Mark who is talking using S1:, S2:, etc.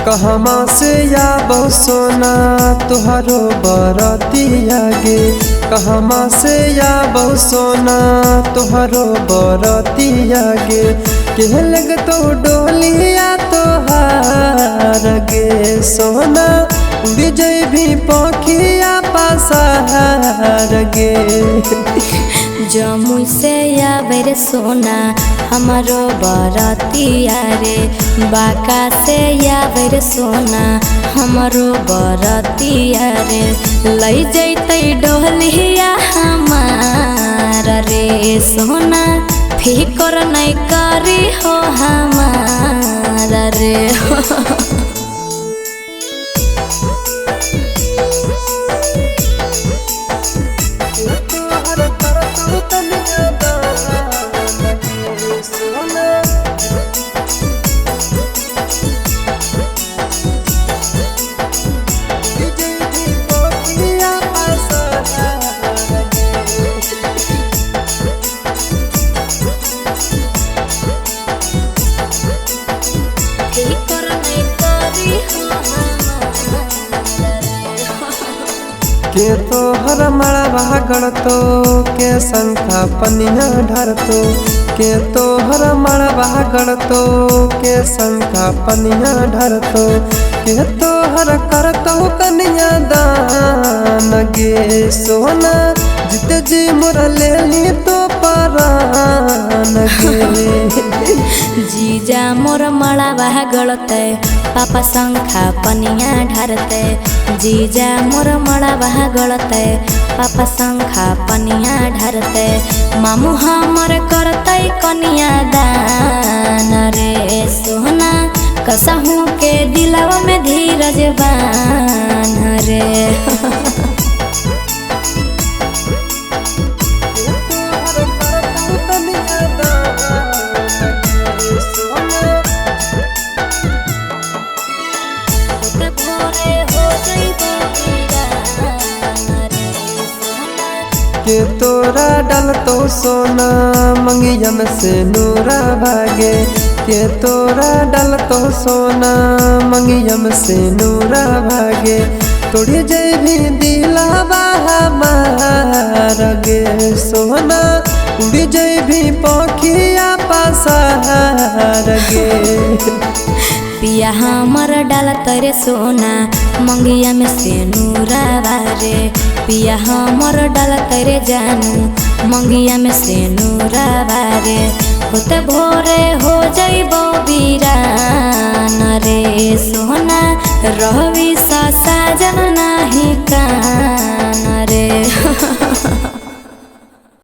S1: कहमा से या बहु सोना तुहरो बरतिया गे। कहमा से या बहु सोना तुहरो बरतिया गे। के लग तो डोलिया तोहार गे सोना विजय भी पखिया पासार गे।
S2: जमुई से आवे रे सोना हमारो बरतिया रे। बाका से आवे रे सोना हमारो बरतिया रे। लई जैते डोलिया हमार रे सोना फिकर नहीं करी हो हमार रे।
S1: के तोहर मड़वा गढ़तो के शंखा पनिया ढरतो। के तोहर मड़वा गढ़तो के शंखा पनिया ढरतो। के तोहर करतो कन्या दान गे सोना जित जी मोर लेली तो परान गे।
S2: जीजा मोर मड़वा गढ़ते पापा शंखा पनिया ढरते। जीजा मोर मड़वा गढ़ते पापा शंखा पनिया ढरते। मामू हमर करते कन्या दान रे सोना कसहू के दिलवा में धीरज बान रे।
S1: के तोरा डालतो सोना मंगिया में से नूरा भागे। के तोरा डालतो सोना मंगिया में से नूरा भागे। तोड़ी जय भी दिलावा हमार गे सोना उड़ी जय भी पखिया पासार गे।
S2: पिया हमर डालत रे सोना मंगिया में से नूरा बारे। पिया हमर डालत रे जानू मंगिया में से नूरा बारे। होते भोरे हो जइबो वीरान रे सोना रहवी सा साजन नाही का।